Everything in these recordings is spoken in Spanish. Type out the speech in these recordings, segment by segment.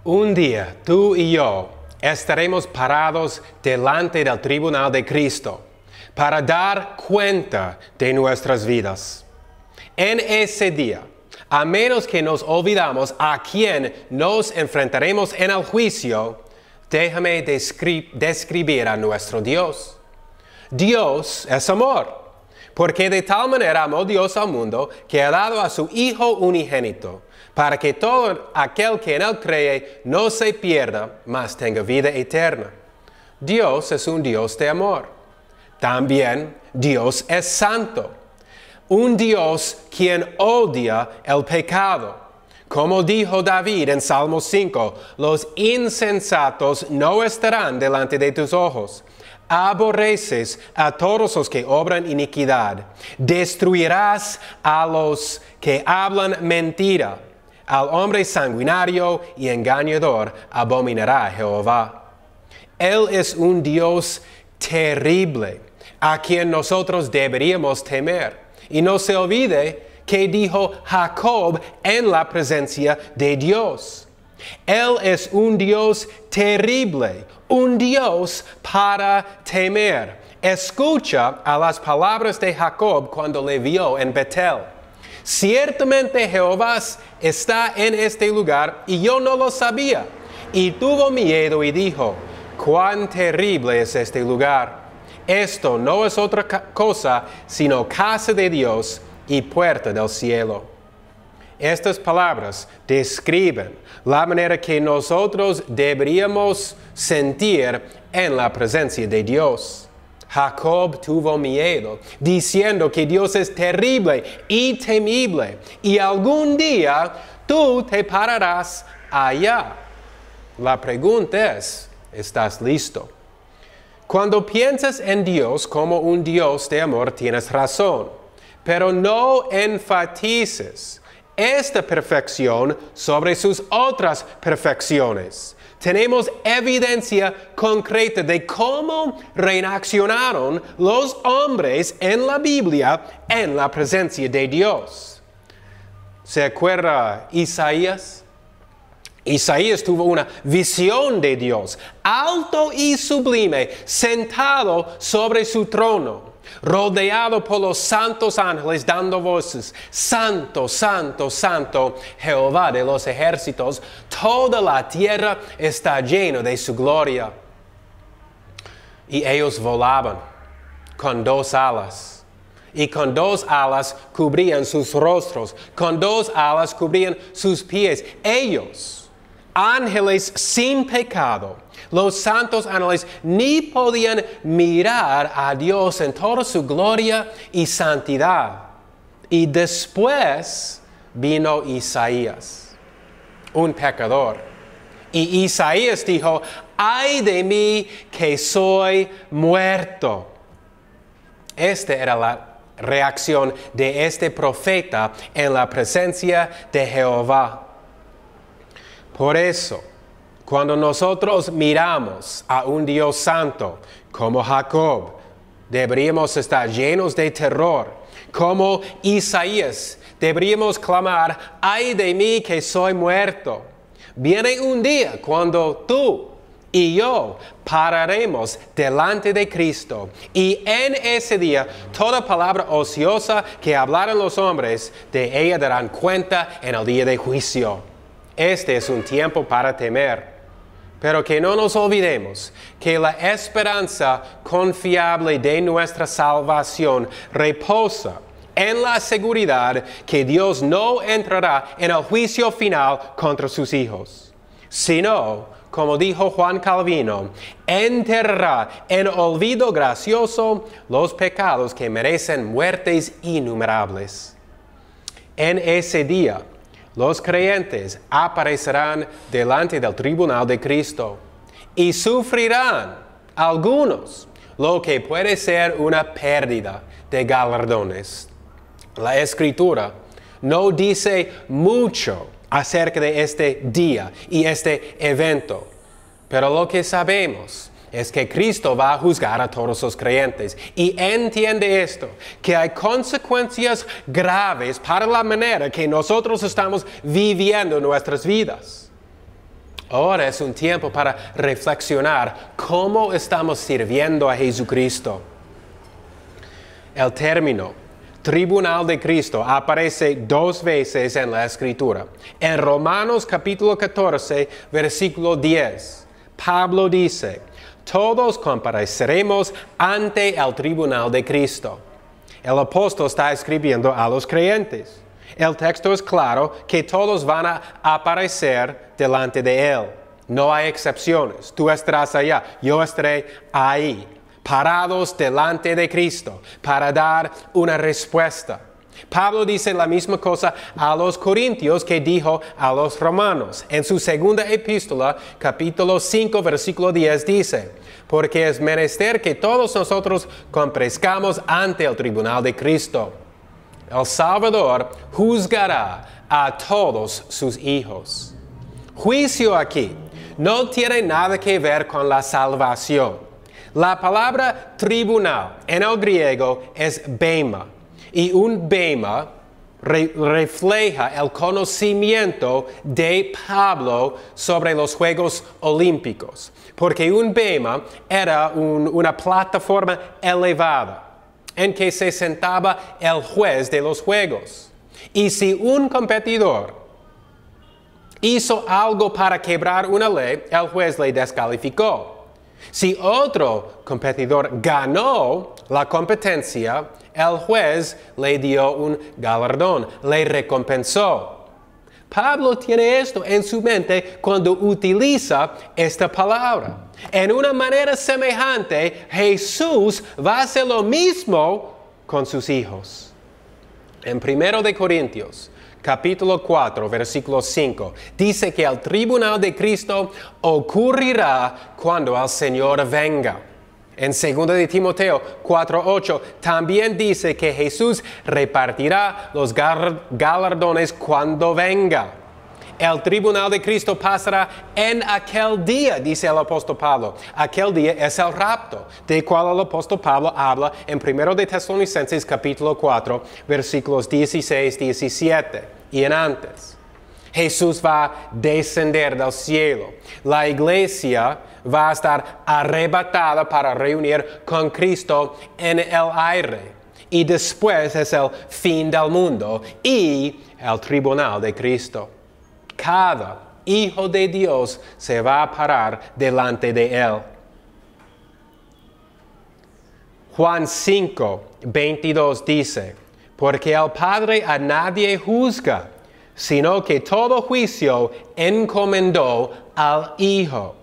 Un día tú y yo estaremos parados delante del Tribunal de Cristo para dar cuenta de nuestras vidas. En ese día, a menos que nos olvidamos a quién nos enfrentaremos en el juicio, déjame describir a nuestro Dios. Dios es amor, porque de tal manera amó Dios al mundo que ha dado a su Hijo unigénito, para que todo aquel que en él cree no se pierda, mas tenga vida eterna. Dios es un Dios de amor. También Dios es santo. Un Dios quien odia el pecado. Como dijo David en Salmo 5, los insensatos no estarán delante de tus ojos. Aborreces a todos los que obran iniquidad. Destruirás a los que hablan mentira. Al hombre sanguinario y engañador abominará Jehová. Él es un Dios terrible, a quien nosotros deberíamos temer. Y no se olvide que dijo Jacob en la presencia de Dios. Él es un Dios terrible, un Dios para temer. Escucha a las palabras de Jacob cuando le vio en Betel. Ciertamente Jehová está en este lugar y yo no lo sabía. Y tuvo miedo y dijo, cuán terrible es este lugar. Esto no es otra cosa sino casa de Dios y puerta del cielo. Estas palabras describen la manera que nosotros deberíamos sentir en la presencia de Dios. Jacob tuvo miedo, diciendo que Dios es terrible y temible, y algún día tú te pararás allá. La pregunta es, ¿estás listo? Cuando piensas en Dios como un Dios de amor, tienes razón, pero no enfatices esta perfección sobre sus otras perfecciones. Tenemos evidencia concreta de cómo reaccionaron los hombres en la Biblia en la presencia de Dios. ¿Se acuerda Isaías? Isaías tuvo una visión de Dios, alto y sublime, sentado sobre su trono, rodeado por los santos ángeles dando voces, Santo, Santo, Santo, Jehová de los ejércitos, toda la tierra está llena de su gloria. Y ellos volaban con dos alas, y con dos alas cubrían sus rostros, con dos alas cubrían sus pies. Ellos, ángeles sin pecado, los santos ángeles ni podían mirar a Dios en toda su gloria y santidad. Y después vino Isaías, un pecador. Y Isaías dijo, ¡ay de mí que soy muerto! Esta era la reacción de este profeta en la presencia de Jehová. Por eso, cuando nosotros miramos a un Dios santo como Jacob, deberíamos estar llenos de terror. Como Isaías, deberíamos clamar, ¡ay de mí que soy muerto! Viene un día cuando tú y yo pararemos delante de Cristo. Y en ese día, toda palabra ociosa que hablaron los hombres, de ella darán cuenta en el día de juicio. Este es un tiempo para temer, pero que no nos olvidemos que la esperanza confiable de nuestra salvación reposa en la seguridad que Dios no entrará en el juicio final contra sus hijos, sino, como dijo Juan Calvino, enterrará en olvido gracioso los pecados que merecen muertes innumerables. En ese día, los creyentes aparecerán delante del Tribunal de Cristo y sufrirán algunos lo que puede ser una pérdida de galardones. La Escritura no dice mucho acerca de este día y este evento, pero lo que sabemos es que Cristo va a juzgar a todos los creyentes. Y entiende esto, que hay consecuencias graves para la manera que nosotros estamos viviendo nuestras vidas. Ahora es un tiempo para reflexionar cómo estamos sirviendo a Jesucristo. El término Tribunal de Cristo aparece 2 veces en la Escritura. En Romanos capítulo 14, versículo 10, Pablo dice, todos compareceremos ante el Tribunal de Cristo. El apóstol está escribiendo a los creyentes. El texto es claro que todos van a aparecer delante de Él. No hay excepciones. Tú estarás allá, yo estaré ahí, parados delante de Cristo para dar una respuesta. Pablo dice la misma cosa a los corintios que dijo a los romanos. En su segunda epístola, capítulo 5, versículo 10, dice, porque es menester que todos nosotros comparezcamos ante el tribunal de Cristo. El Salvador juzgará a todos sus hijos. Juicio aquí no tiene nada que ver con la salvación. La palabra tribunal en el griego es bema. Y un bema refleja el conocimiento de Pablo sobre los Juegos Olímpicos. Porque un bema era una plataforma elevada en que se sentaba el juez de los Juegos. Y si un competidor hizo algo para quebrar una ley, el juez le descalificó. Si otro competidor ganó la competencia, el juez le dio un galardón, le recompensó. Pablo tiene esto en su mente cuando utiliza esta palabra. En una manera semejante, Jesús va a hacer lo mismo con sus hijos. En 1 de Corintios, capítulo 4, versículo 5, dice que el tribunal de Cristo ocurrirá cuando el Señor venga. En 2 de Timoteo 4:8 también dice que Jesús repartirá los galardones cuando venga. El tribunal de Cristo pasará en aquel día, dice el apóstol Pablo. Aquel día es el rapto, del cual el apóstol Pablo habla en 1 de Tesalonicenses capítulo 4, versículos 16, 17 y en antes. Jesús va a descender del cielo. La iglesia va a estar arrebatada para reunir con Cristo en el aire. Y después es el fin del mundo y el tribunal de Cristo. Cada hijo de Dios se va a parar delante de Él. Juan 5, 22 dice, porque el Padre a nadie juzga, sino que todo juicio encomendó al Hijo.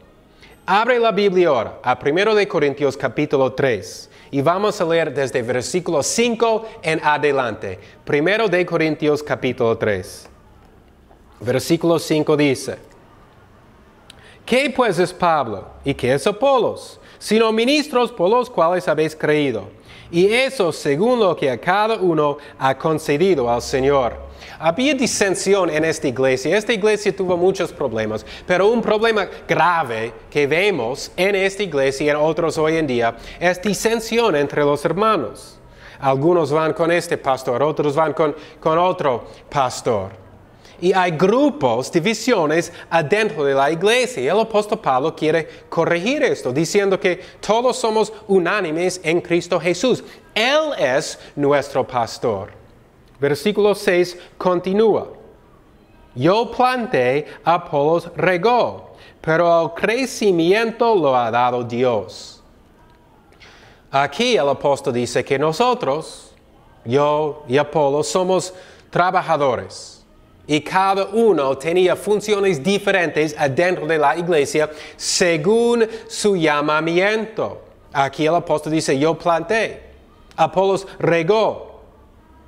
Abre la Biblia ahora a 1 de Corintios capítulo 3 y vamos a leer desde versículo 5 en adelante. 1 de Corintios capítulo 3. Versículo 5 dice, ¿qué pues es Pablo y qué es Apolos? Sino ministros por los cuales habéis creído, y eso según lo que a cada uno ha concedido al Señor. Había disensión en esta iglesia. Esta iglesia tuvo muchos problemas, pero un problema grave que vemos en esta iglesia y en otros hoy en día es disensión entre los hermanos. Algunos van con este pastor, otros van con otro pastor. Y hay grupos, divisiones adentro de la iglesia. Y el apóstol Pablo quiere corregir esto, diciendo que todos somos unánimes en Cristo Jesús. Él es nuestro pastor. Versículo 6 continúa. Yo planté, Apolos regó, pero el crecimiento lo ha dado Dios. Aquí el apóstol dice que nosotros, yo y Apolos, somos trabajadores. Y cada uno tenía funciones diferentes adentro de la iglesia según su llamamiento. Aquí el apóstol dice, yo planté, Apolos regó.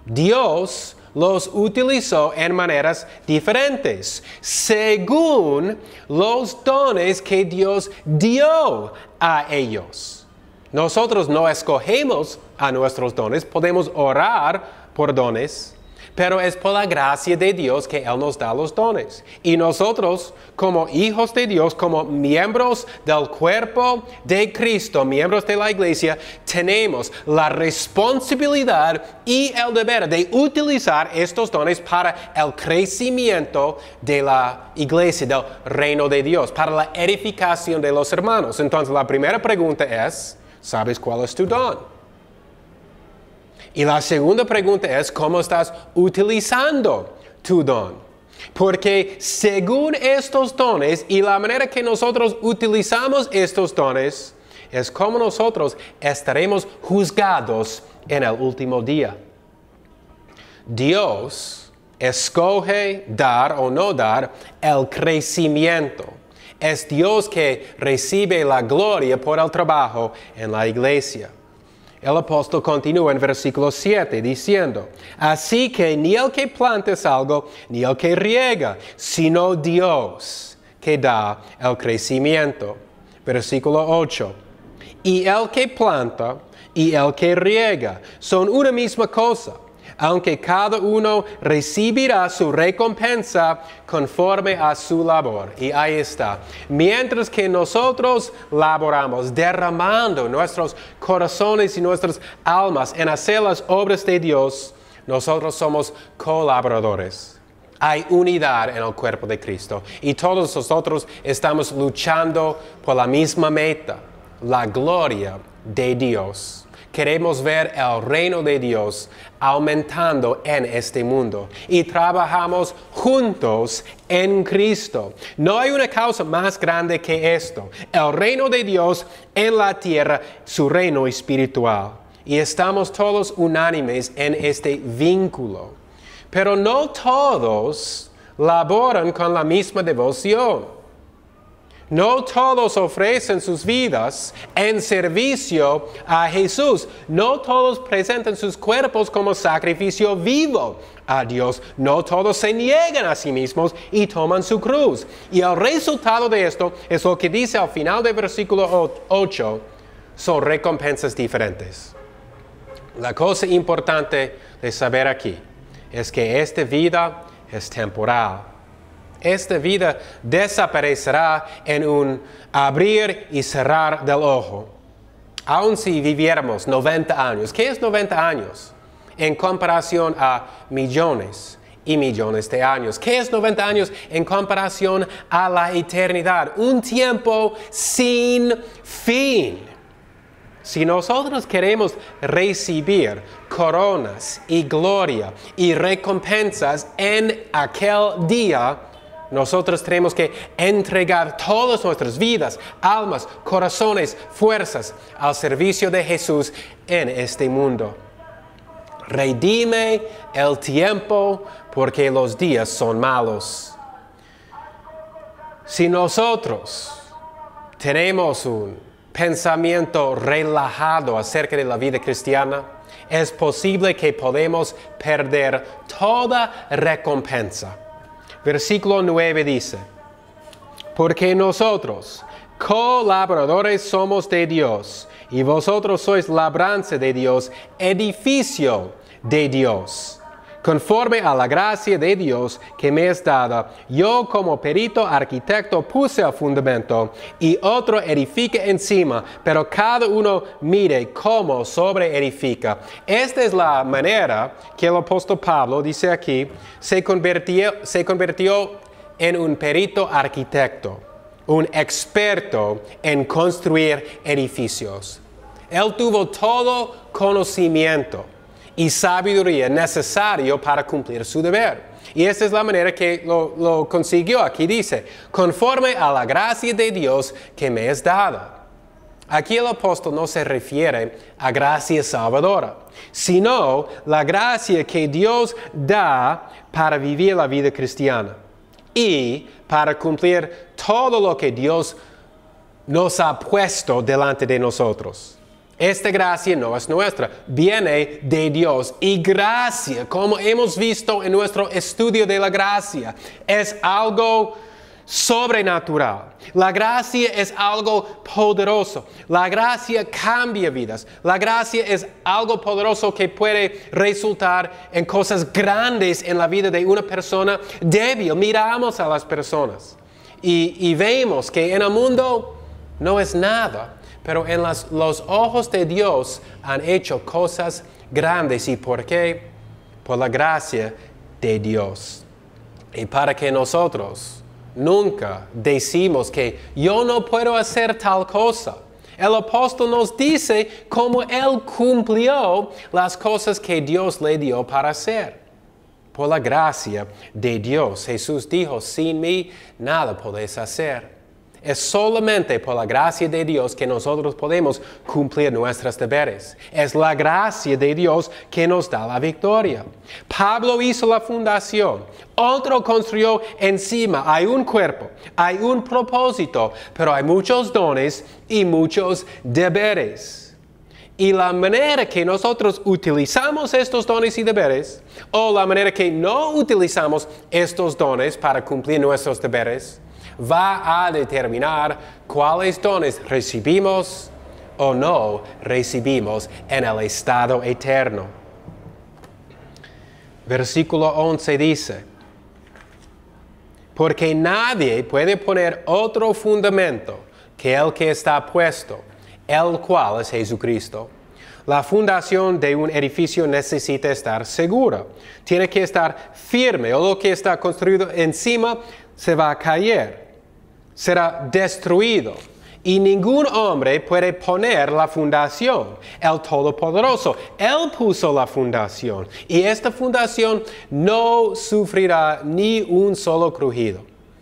Dios los utilizó en maneras diferentes, según los dones que Dios dio a ellos. Nosotros no escogemos a nuestros dones, podemos orar por dones, pero es por la gracia de Dios que Él nos da los dones. Y nosotros, como hijos de Dios, como miembros del cuerpo de Cristo, miembros de la iglesia, tenemos la responsabilidad y el deber de utilizar estos dones para el crecimiento de la iglesia, del reino de Dios, para la edificación de los hermanos. Entonces, la primera pregunta es, ¿sabes cuál es tu don? Y la segunda pregunta es, ¿cómo estás utilizando tu don? Porque según estos dones y la manera que nosotros utilizamos estos dones, es como nosotros estaremos juzgados en el último día. Dios escoge dar o no dar el crecimiento. Es Dios que recibe la gloria por el trabajo en la iglesia. El apóstol continúa en versículo 7 diciendo, así que ni el que planta es algo, ni el que riega, sino Dios que da el crecimiento. Versículo 8, y el que planta y el que riega son una misma cosa, aunque cada uno recibirá su recompensa conforme a su labor. Y ahí está. Mientras que nosotros laboramos, derramando nuestros corazones y nuestras almas en hacer las obras de Dios, nosotros somos colaboradores. Hay unidad en el cuerpo de Cristo. Y todos nosotros estamos luchando por la misma meta, la gloria de Dios. Queremos ver el reino de Dios aumentando en este mundo y trabajamos juntos en Cristo. No hay una causa más grande que esto. El reino de Dios en la tierra, su reino espiritual. Y estamos todos unánimes en este vínculo. Pero no todos laboran con la misma devoción. No todos ofrecen sus vidas en servicio a Jesús. No todos presentan sus cuerpos como sacrificio vivo a Dios. No todos se niegan a sí mismos y toman su cruz. Y el resultado de esto es lo que dice al final del versículo 8. Son recompensas diferentes. La cosa importante de saber aquí es que esta vida es temporal. Esta vida desaparecerá en un abrir y cerrar del ojo. Aun si viviéramos 90 años. ¿Qué es 90 años? En comparación a millones y millones de años. ¿Qué es 90 años en comparación a la eternidad? Un tiempo sin fin. Si nosotros queremos recibir coronas y gloria y recompensas en aquel día, nosotros tenemos que entregar todas nuestras vidas, almas, corazones, fuerzas al servicio de Jesús en este mundo. Redime el tiempo porque los días son malos. Si nosotros tenemos un pensamiento relajado acerca de la vida cristiana, es posible que podamos perder toda recompensa. Versículo 9 dice, porque nosotros, colaboradores somos de Dios, y vosotros sois labranza de Dios, edificio de Dios. Conforme a la gracia de Dios que me es dada, yo como perito arquitecto puse el fundamento, y otro edifica encima, pero cada uno mire cómo sobre edifica. Esta es la manera que el apóstol Pablo, dice aquí, se convirtió en un perito arquitecto, un experto en construir edificios. Él tuvo todo conocimiento y sabiduría necesario para cumplir su deber. Y esta es la manera que lo consiguió. Aquí dice, conforme a la gracia de Dios que me es dada. Aquí el apóstol no se refiere a gracia salvadora, sino la gracia que Dios da para vivir la vida cristiana y para cumplir todo lo que Dios nos ha puesto delante de nosotros. Esta gracia no es nuestra, viene de Dios. Y gracia, como hemos visto en nuestro estudio de la gracia, es algo sobrenatural. La gracia es algo poderoso. La gracia cambia vidas. La gracia es algo poderoso que puede resultar en cosas grandes en la vida de una persona débil. Miramos a las personas y vemos que en el mundo no es nada, pero en los ojos de Dios han hecho cosas grandes. ¿Y por qué? Por la gracia de Dios. Y para que nosotros nunca decimos que yo no puedo hacer tal cosa. El apóstol nos dice cómo él cumplió las cosas que Dios le dio para hacer. Por la gracia de Dios. Jesús dijo, sin mí nada podéis hacer. Es solamente por la gracia de Dios que nosotros podemos cumplir nuestros deberes. Es la gracia de Dios que nos da la victoria. Pablo hizo la fundación. Otro construyó encima. Hay un cuerpo, hay un propósito, pero hay muchos dones y muchos deberes. Y la manera que nosotros utilizamos estos dones y deberes, o la manera que no utilizamos estos dones para cumplir nuestros deberes, va a determinar cuáles dones recibimos o no recibimos en el estado eterno. Versículo 11 dice, porque nadie puede poner otro fundamento que el que está puesto, el cual es Jesucristo. La fundación de un edificio necesita estar segura. Tiene que estar firme, o lo que está construido encima se va a caer. Será destruido. Y ningún hombre puede poner la fundación. El Todopoderoso, Él puso la fundación. Y esta fundación no sufrirá ni un solo crujido.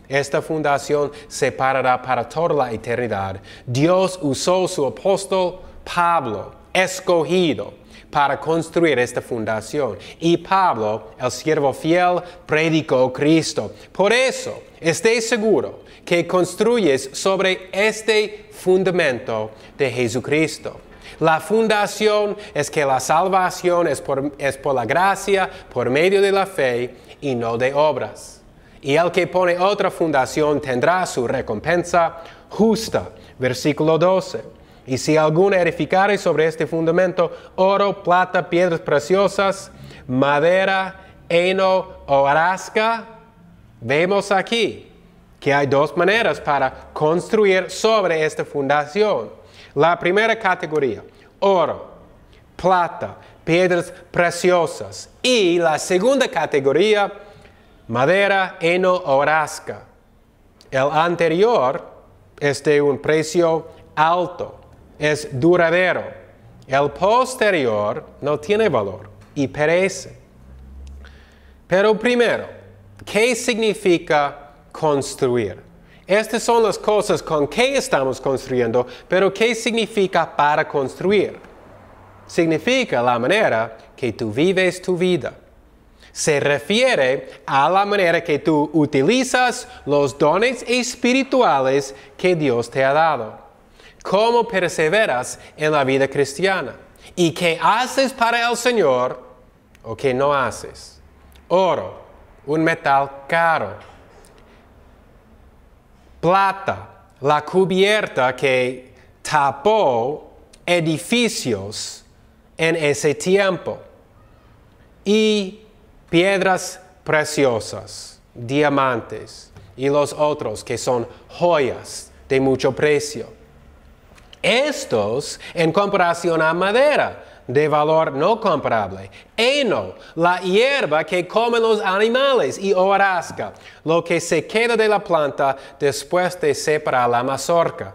Esta fundación se parará para toda la eternidad. Dios usó su apóstol Pablo, escogido, para construir esta fundación. Y Pablo, el siervo fiel, predicó Cristo. Por eso, esté seguro que construyes sobre este fundamento de Jesucristo. La fundación es que la salvación es por la gracia, por medio de la fe y no de obras. Y el que pone otra fundación tendrá su recompensa justa. Versículo 12. Y si alguno edificare sobre este fundamento oro, plata, piedras preciosas, madera, heno o hojarasca, vemos aquí que hay dos maneras para construir sobre esta fundación. La primera categoría, oro, plata, piedras preciosas. Y la segunda categoría, madera, heno o hojarasca. El anterior es de un precio alto, es duradero. El posterior no tiene valor y perece. Pero primero, ¿qué significa construir? Estas son las cosas con que estamos construyendo, pero ¿qué significa para construir? Significa la manera que tú vives tu vida. Se refiere a la manera que tú utilizas los dones espirituales que Dios te ha dado. Cómo perseveras en la vida cristiana. Y qué haces para el Señor o qué no haces. Oro, un metal caro. Plata, la cubierta que tapó edificios en ese tiempo. Y piedras preciosas, diamantes y los otros que son joyas de mucho precio. Estos en comparación a madera de valor no comparable. Heno, la hierba que comen los animales, y hojarasca, lo que se queda de la planta después de separar la mazorca.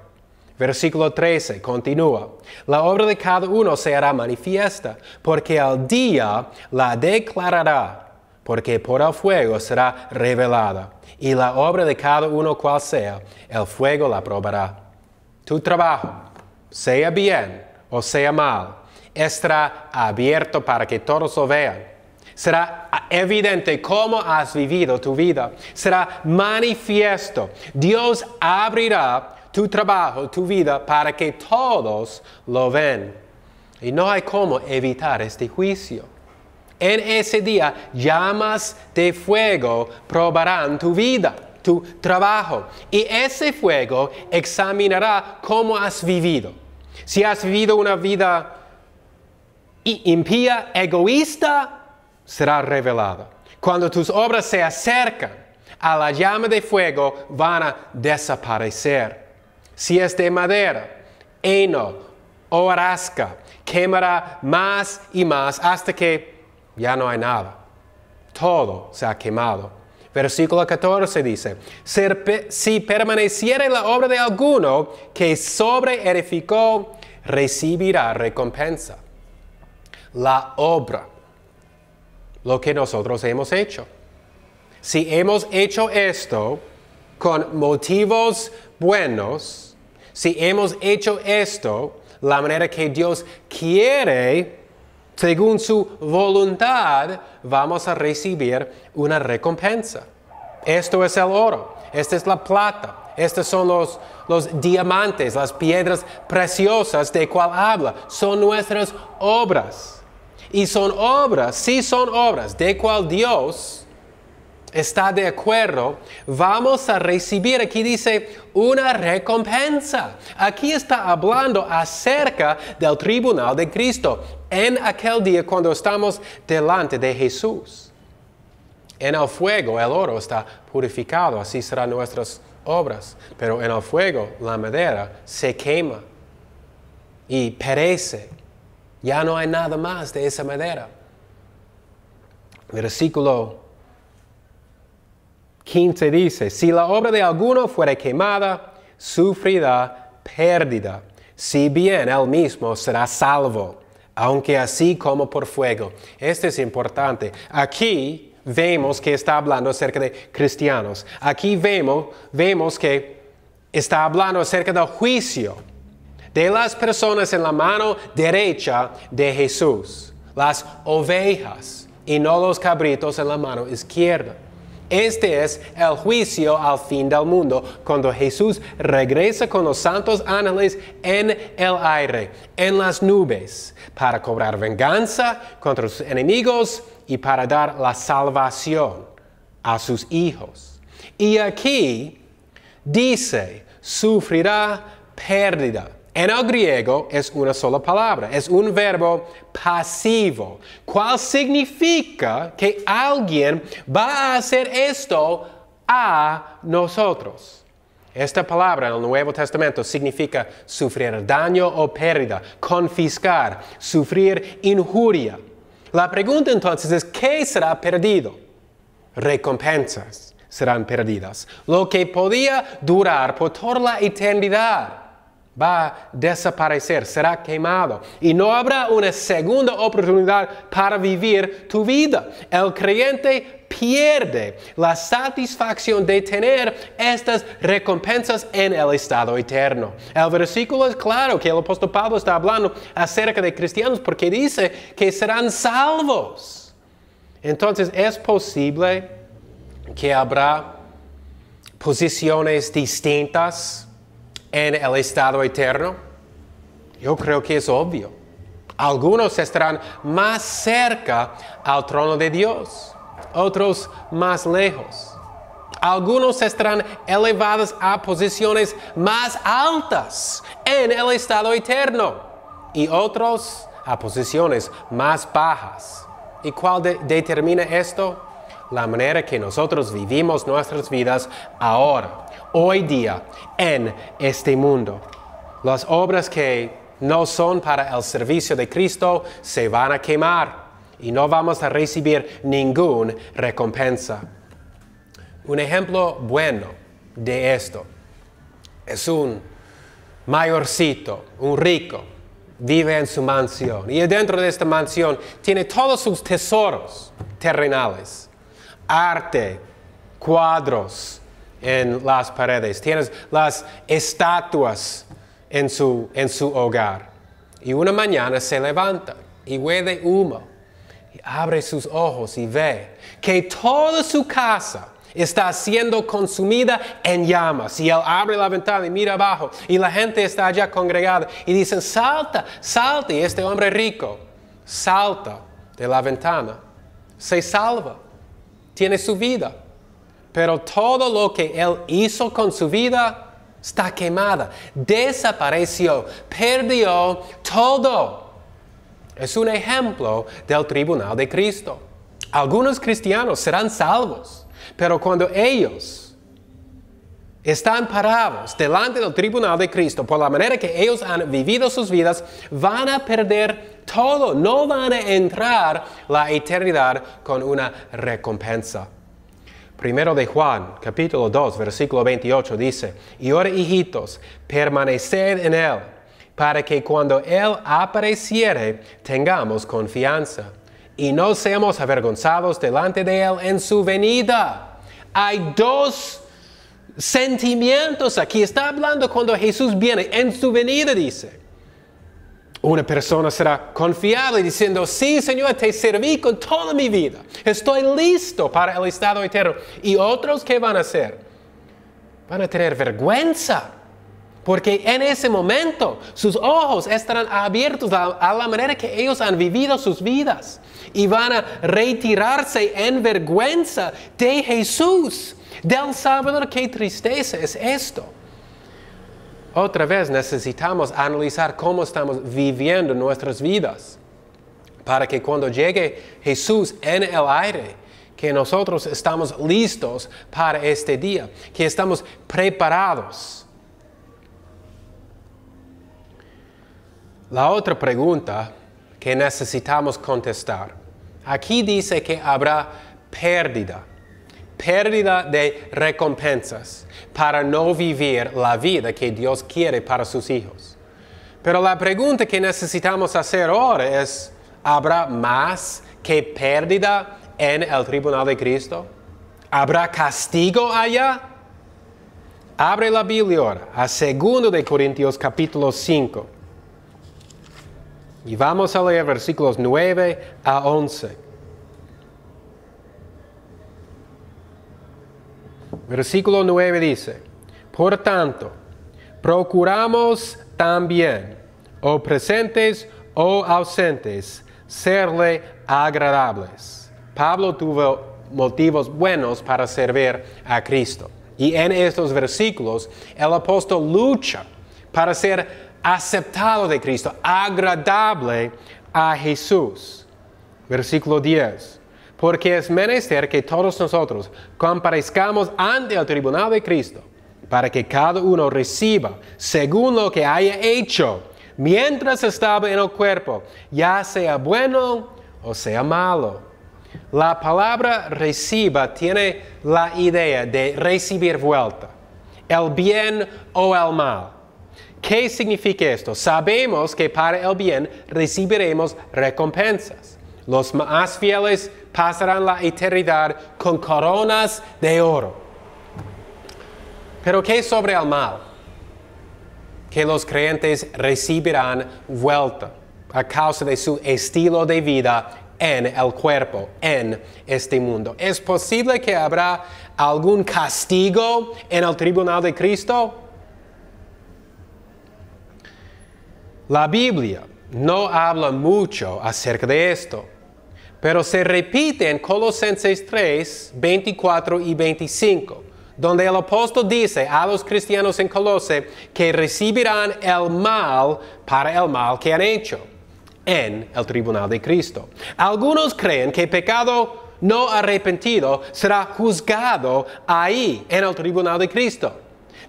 Versículo 13 continúa. La obra de cada uno se hará manifiesta, porque al día la declarará, porque por el fuego será revelada. Y la obra de cada uno cual sea, el fuego la probará. Tu trabajo, sea bien o sea mal, estará abierto para que todos lo vean. Será evidente cómo has vivido tu vida. Será manifiesto. Dios abrirá tu trabajo, tu vida, para que todos lo ven. Y no hay cómo evitar este juicio. En ese día, llamas de fuego probarán tu vida, tu trabajo. Y ese fuego examinará cómo has vivido. Si has vivido una vida impía, egoísta, será revelada. Cuando tus obras se acercan a la llama de fuego, van a desaparecer. Si es de madera, heno o hojarasca, quemará más y más hasta que ya no hay nada. Todo se ha quemado. Versículo 14 dice, si permaneciere la obra de alguno que sobreedificó, recibirá recompensa. La obra, lo que nosotros hemos hecho. Si hemos hecho esto con motivos buenos, si hemos hecho esto la manera que Dios quiere, según su voluntad, vamos a recibir una recompensa. Esto es el oro, esta es la plata, estos son los diamantes, las piedras preciosas de cual habla. Son nuestras obras. Y son obras, sí son obras, de cual Dios está de acuerdo, vamos a recibir, aquí dice, una recompensa. Aquí está hablando acerca del tribunal de Cristo en aquel día cuando estamos delante de Jesús. En el fuego el oro está purificado, así serán nuestras obras. Pero en el fuego la madera se quema y perece. Ya no hay nada más de esa madera. Versículo 15 dice, si la obra de alguno fuere quemada, sufrirá pérdida, si bien él mismo será salvo, aunque así como por fuego. Esto es importante. Aquí vemos que está hablando acerca de cristianos. Aquí vemos que está hablando acerca del juicio de las personas en la mano derecha de Jesús, las ovejas y no los cabritos en la mano izquierda. Este es el juicio al fin del mundo, cuando Jesús regresa con los santos ángeles en el aire, en las nubes, para cobrar venganza contra sus enemigos y para dar la salvación a sus hijos. Y aquí dice, sufrirá pérdida. En el griego es una sola palabra, es un verbo pasivo, cual significa que alguien va a hacer esto a nosotros. Esta palabra en el Nuevo Testamento significa sufrir daño o pérdida, confiscar, sufrir injuria. La pregunta entonces es, ¿qué será perdido? Recompensas serán perdidas. Lo que podía durar por toda la eternidad va a desaparecer, será quemado. Y no habrá una segunda oportunidad para vivir tu vida. El creyente pierde la satisfacción de tener estas recompensas en el estado eterno. El versículo es claro que el apóstol Pablo está hablando acerca de cristianos porque dice que serán salvos. Entonces, ¿es posible que habrá posiciones distintas en el estado eterno? Yo creo que es obvio. Algunos estarán más cerca al trono de Dios, otros más lejos. Algunos estarán elevados a posiciones más altas en el estado eterno y otros a posiciones más bajas. ¿Y cuál determina esto? La manera que nosotros vivimos nuestras vidas ahora, hoy día, en este mundo. Las obras que no son para el servicio de Cristo se van a quemar y no vamos a recibir ninguna recompensa. Un ejemplo bueno de esto es un mayorcito, un rico, vive en su mansión y dentro de esta mansión tiene todos sus tesoros terrenales. Arte, cuadros en las paredes, tienes las estatuas en su hogar. Y una mañana se levanta y huele humo y abre sus ojos y ve que toda su casa está siendo consumida en llamas. Y él abre la ventana y mira abajo y la gente está allá congregada y dicen, salta, salta. Y este hombre rico salta de la ventana, se salva. Tiene su vida. pero todo lo que él hizo con su vida está quemada, desapareció, perdió todo. Es un ejemplo del Tribunal de Cristo. Algunos cristianos serán salvos, pero cuando ellos están parados delante del Tribunal de Cristo, por la manera que ellos han vivido sus vidas, van a perder todo, no van a entrar la eternidad con una recompensa. Primero de Juan, capítulo 2, versículo 28 dice, y ahora, hijitos, permaneced en Él, para que cuando Él apareciere, tengamos confianza, y no seamos avergonzados delante de Él en su venida. Hay dos sentimientos aquí. Está hablando cuando Jesús viene, en su venida dice. Una persona será confiable diciendo, sí, Señor, te serví con toda mi vida. Estoy listo para el estado eterno. Y otros, ¿qué van a hacer? Van a tener vergüenza. Porque en ese momento sus ojos estarán abiertos a la manera que ellos han vivido sus vidas. Y van a retirarse en vergüenza de Jesús, del Salvador. Qué tristeza es esto. Otra vez necesitamos analizar cómo estamos viviendo nuestras vidas, para que cuando llegue Jesús en el aire, que nosotros estamos listos para este día, que estamos preparados. La otra pregunta que necesitamos contestar, aquí dice que habrá pérdida de recompensas para no vivir la vida que Dios quiere para sus hijos. Pero la pregunta que necesitamos hacer ahora es, ¿habrá más que pérdida en el Tribunal de Cristo? ¿Habrá castigo allá? Abre la Biblia ahora a 2 de Corintios capítulo 5. Y vamos a leer versículos 9 a 11. Versículo 9 dice, por tanto, procuramos también, o presentes o ausentes, serle agradables. Pablo tuvo motivos buenos para servir a Cristo. Y en estos versículos, el apóstol lucha para ser aceptado de Cristo, agradable a Jesús. Versículo 10. Porque es menester que todos nosotros comparezcamos ante el Tribunal de Cristo, para que cada uno reciba según lo que haya hecho, mientras estaba en el cuerpo, ya sea bueno o sea malo. La palabra reciba tiene la idea de recibir vuelta, el bien o el mal. ¿Qué significa esto? Sabemos que para el bien recibiremos recompensas. Los más fieles pasarán la eternidad con coronas de oro. Pero ¿qué sobre el mal? Que los creyentes recibirán vuelta a causa de su estilo de vida en el cuerpo, en este mundo. ¿Es posible que habrá algún castigo en el Tribunal de Cristo? La Biblia no habla mucho acerca de esto, pero se repite en Colosenses 3, 24 y 25, donde el apóstol dice a los cristianos en Colose que recibirán el mal para el mal que han hecho en el Tribunal de Cristo. Algunos creen que pecado no arrepentido será juzgado ahí en el Tribunal de Cristo.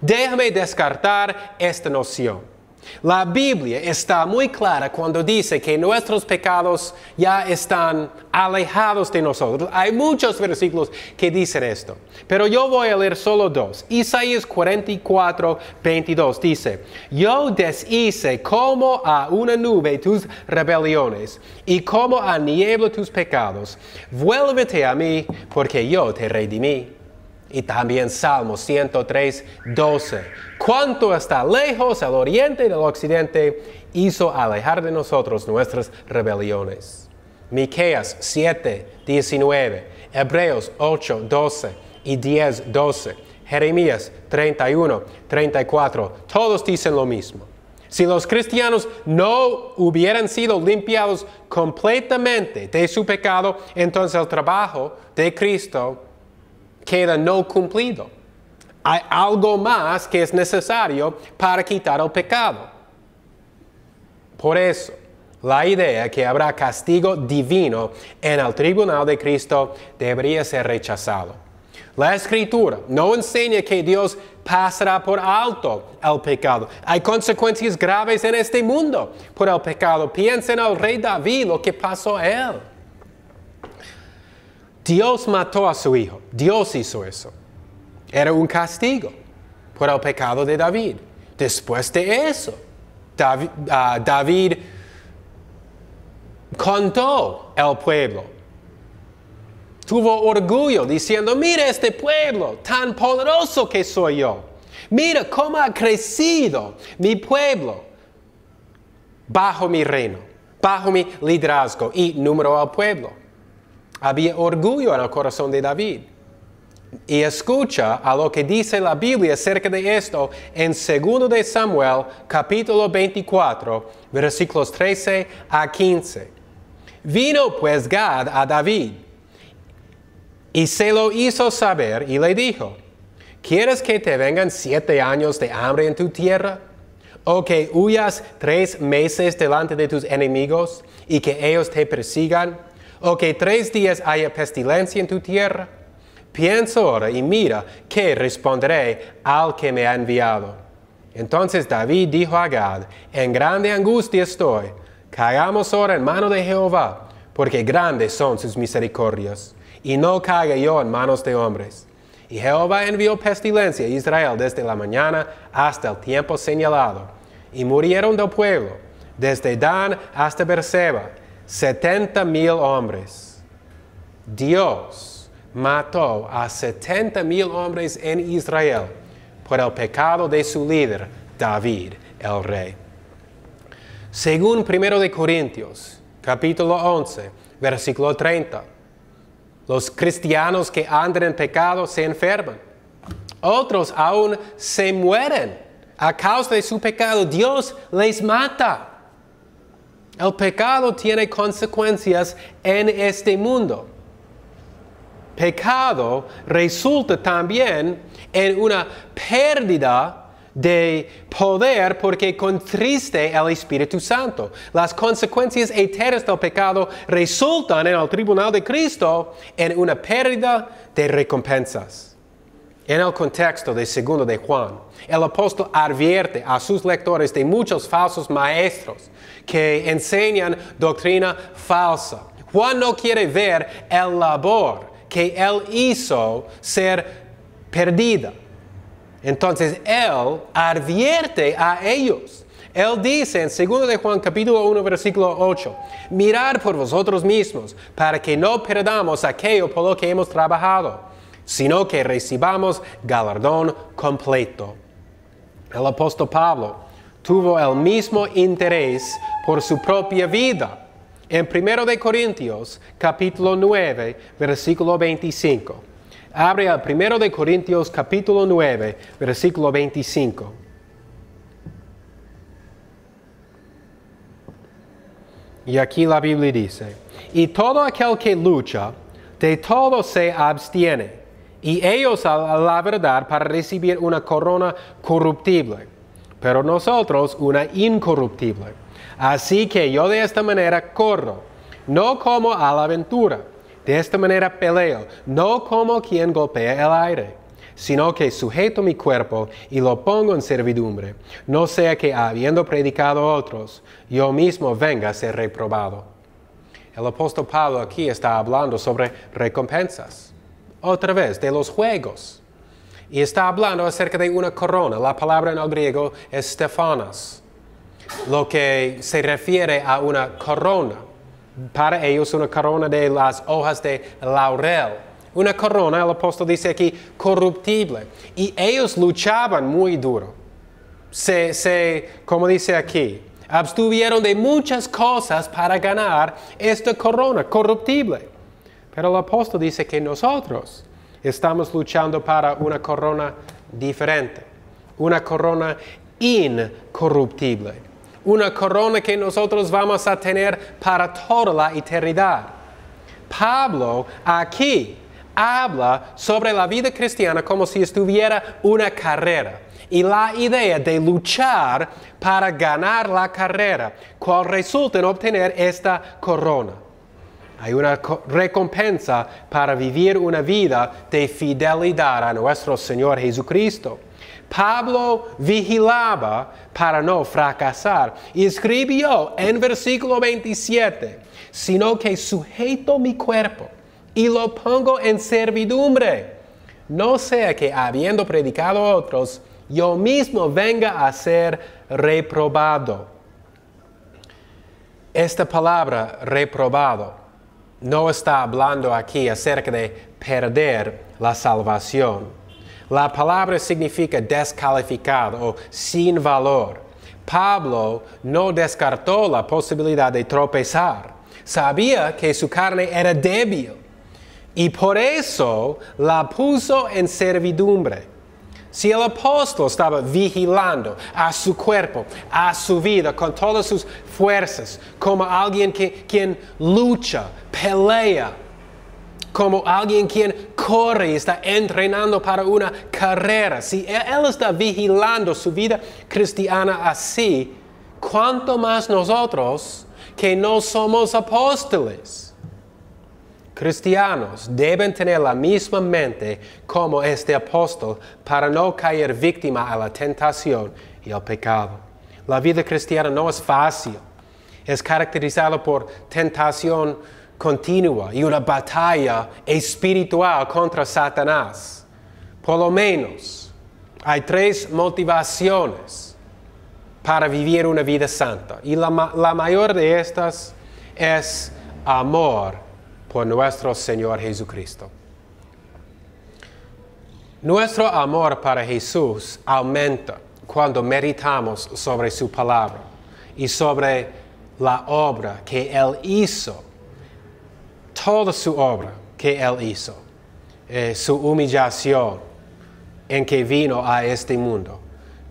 Déjame descartar esta noción. La Biblia está muy clara cuando dice que nuestros pecados ya están alejados de nosotros. Hay muchos versículos que dicen esto, pero yo voy a leer solo dos. Isaías 44, 22 dice, yo deshice como a una nube tus rebeliones y como a niebla tus pecados. Vuélvete a mí porque yo te redimí. Y también Salmo 103, 12. Cuánto está lejos el oriente del occidente, hizo alejar de nosotros nuestras rebeliones. Miqueas 7, 19. Hebreos 8, 12 y 10, 12. Jeremías 31, 34. Todos dicen lo mismo. Si los cristianos no hubieran sido limpiados completamente de su pecado, entonces el trabajo de Cristo queda no cumplido. Hay algo más que es necesario para quitar el pecado. Por eso, la idea que habrá castigo divino en el tribunal de Cristo debería ser rechazado. La Escritura no enseña que Dios pasará por alto el pecado. Hay consecuencias graves en este mundo por el pecado. Piensa en el rey David, lo que pasó a él. Dios mató a su hijo. Dios hizo eso. Era un castigo por el pecado de David. Después de eso, David contó el pueblo. Tuvo orgullo diciendo, mira este pueblo tan poderoso que soy yo. Mira cómo ha crecido mi pueblo bajo mi reino, bajo mi liderazgo, y numeró al pueblo. Había orgullo en el corazón de David. Y escucha a lo que dice la Biblia acerca de esto en 2 de Samuel, capítulo 24, versículos 13 a 15. Vino pues Gad a David, y se lo hizo saber, y le dijo, ¿quieres que te vengan 7 años de hambre en tu tierra? ¿O que huyas 3 meses delante de tus enemigos, y que ellos te persigan? ¿O que 3 días haya pestilencia en tu tierra? Piensa ahora y mira qué responderé al que me ha enviado. Entonces David dijo a Gad, en grande angustia estoy, caigamos ahora en mano de Jehová, porque grandes son sus misericordias, y no caiga yo en manos de hombres. Y Jehová envió pestilencia a Israel desde la mañana hasta el tiempo señalado, y murieron del pueblo, desde Dan hasta Beerseba, 70,000 hombres. Dios mató a 70,000 hombres en Israel por el pecado de su líder, David, el rey. Según 1 de Corintios, capítulo 11, versículo 30, los cristianos que andan en pecado se enferman. Otros aún se mueren a causa de su pecado. Dios les mata. El pecado tiene consecuencias en este mundo. Pecado resulta también en una pérdida de poder porque contriste el Espíritu Santo. Las consecuencias eternas del pecado resultan en el tribunal de Cristo en una pérdida de recompensas. En el contexto de 2 de Juan, el apóstol advierte a sus lectores de muchos falsos maestros que enseñan doctrina falsa. Juan no quiere ver el labor que él hizo ser perdida. Entonces él advierte a ellos. Él dice en 2 de Juan capítulo 1 versículo 8, mirad por vosotros mismos para que no perdamos aquello por lo que hemos trabajado, sino que recibamos galardón completo. El apóstol Pablo tuvo el mismo interés por su propia vida. En 1 de Corintios, capítulo 9, versículo 25. Abre el 1 de Corintios, capítulo 9, versículo 25. Y aquí la Biblia dice, y todo aquel que lucha, de todo se abstiene, y ellos a la verdad para recibir una corona corruptible, pero nosotros una incorruptible. Así que yo de esta manera corro, no como a la aventura, de esta manera peleo, no como quien golpea el aire, sino que sujeto mi cuerpo y lo pongo en servidumbre, no sea que habiendo predicado a otros, yo mismo venga a ser reprobado. El apóstol Pablo aquí está hablando sobre recompensas, otra vez de los juegos, y está hablando acerca de una corona. La palabra en el griego es stephanos, lo que se refiere a una corona. Para ellos una corona de las hojas de laurel. Una corona, el apóstol dice aquí, corruptible. Y ellos luchaban muy duro. Como dice aquí, abstuvieron de muchas cosas para ganar esta corona corruptible. Pero el apóstol dice que nosotros estamos luchando para una corona diferente. Una corona incorruptible. Una corona que nosotros vamos a tener para toda la eternidad. Pablo aquí habla sobre la vida cristiana como si estuviera una carrera. Y la idea de luchar para ganar la carrera, cual resulta en obtener esta corona. Hay una recompensa para vivir una vida de fidelidad a nuestro Señor Jesucristo. Pablo vigilaba para no fracasar y escribió en versículo 27, sino que sujeto mi cuerpo y lo pongo en servidumbre, no sea que habiendo predicado a otros, yo mismo venga a ser reprobado. Esta palabra reprobado no está hablando aquí acerca de perder la salvación. La palabra significa descalificado o sin valor. Pablo no descartó la posibilidad de tropezar. Sabía que su carne era débil y por eso la puso en servidumbre. Si el apóstol estaba vigilando a su cuerpo, a su vida, con todas sus fuerzas, como alguien quien lucha, pelea, como alguien quien corre y está entrenando para una carrera, si él está vigilando su vida cristiana así, ¿cuánto más nosotros que no somos apóstoles? Cristianos deben tener la misma mente como este apóstol para no caer víctima a la tentación y el pecado. La vida cristiana no es fácil. Es caracterizada por tentación continua y una batalla espiritual contra Satanás. Por lo menos hay 3 motivaciones para vivir una vida santa. Y la mayor de estas es amor por nuestro Señor Jesucristo. Nuestro amor para Jesús aumenta cuando meditamos sobre su palabra y sobre la obra que Él hizo, toda su obra que Él hizo, su humillación en que vino a este mundo,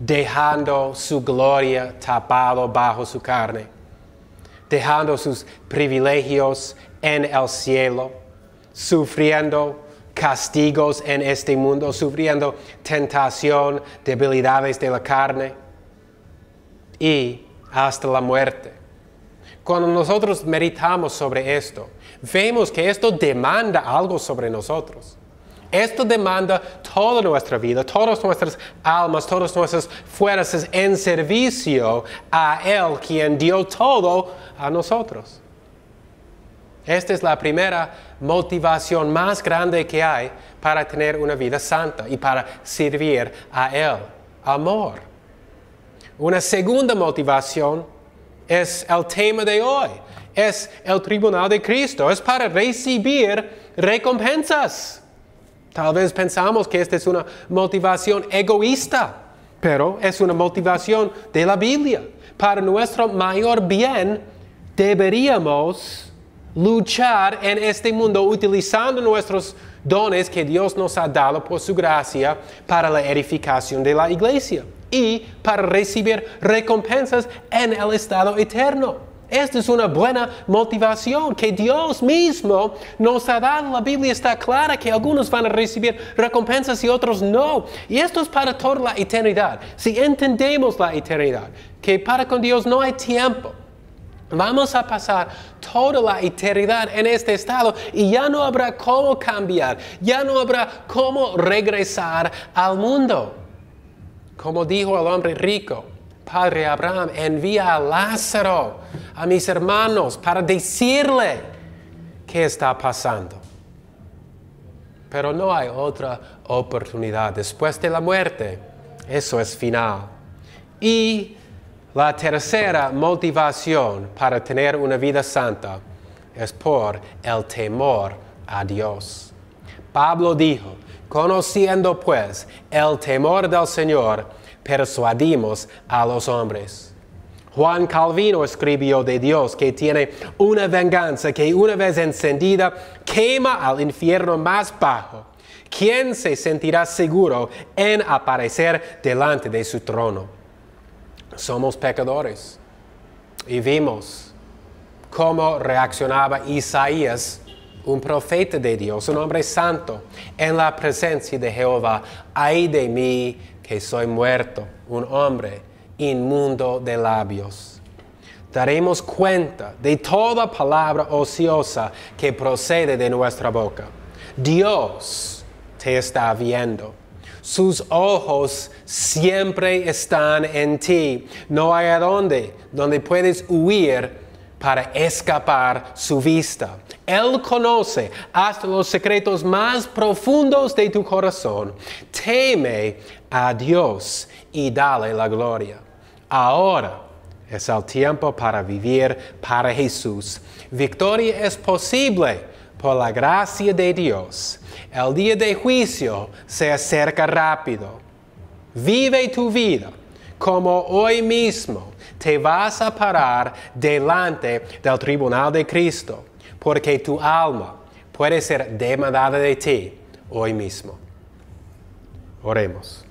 dejando su gloria tapado bajo su carne, dejando sus privilegios en el cielo, sufriendo castigos en este mundo, sufriendo tentación, debilidades de la carne y hasta la muerte. Cuando nosotros meditamos sobre esto, vemos que esto demanda algo sobre nosotros. Esto demanda toda nuestra vida, todas nuestras almas, todas nuestras fuerzas en servicio a Él, quien dio todo a nosotros. Esta es la primera motivación más grande que hay para tener una vida santa y para servir a Él. Amor. Una segunda motivación es el tema de hoy. Es el Tribunal de Cristo. Es para recibir recompensas. Tal vez pensamos que esta es una motivación egoísta, pero es una motivación de la Biblia. Para nuestro mayor bien, deberíamos luchar en este mundo utilizando nuestros dones que Dios nos ha dado por su gracia para la edificación de la iglesia y para recibir recompensas en el estado eterno. Esta es una buena motivación que Dios mismo nos ha dado. La Biblia está clara que algunos van a recibir recompensas y otros no. Y esto es para toda la eternidad. Si entendemos la eternidad, que para con Dios no hay tiempo, vamos a pasar toda la eternidad en este estado y ya no habrá cómo cambiar, ya no habrá cómo regresar al mundo. Como dijo el hombre rico, Padre Abraham, envía a Lázaro, a mis hermanos, para decirle qué está pasando. Pero no hay otra oportunidad después de la muerte. Eso es final. Y la tercera motivación para tener una vida santa es por el temor a Dios. Pablo dijo, conociendo pues el temor del Señor, persuadimos a los hombres. Juan Calvino escribió de Dios que tiene una venganza que una vez encendida quema al infierno más bajo. ¿Quién se sentirá seguro en aparecer delante de su trono? Somos pecadores y vimos cómo reaccionaba Isaías un profeta de Dios, un hombre santo, en la presencia de Jehová. Ay de mí, que soy muerto, un hombre inmundo de labios. Daremos cuenta de toda palabra ociosa que procede de nuestra boca. Dios te está viendo. Sus ojos siempre están en ti. No hay a donde puedes huir para escapar su vista. Él conoce hasta los secretos más profundos de tu corazón. Teme a Dios y dale la gloria. Ahora es el tiempo para vivir para Jesús. Victoria es posible por la gracia de Dios. El día de juicio se acerca rápido. Vive tu vida como hoy mismo te vas a parar delante del Tribunal de Cristo, porque tu alma puede ser demandada de ti hoy mismo. Oremos.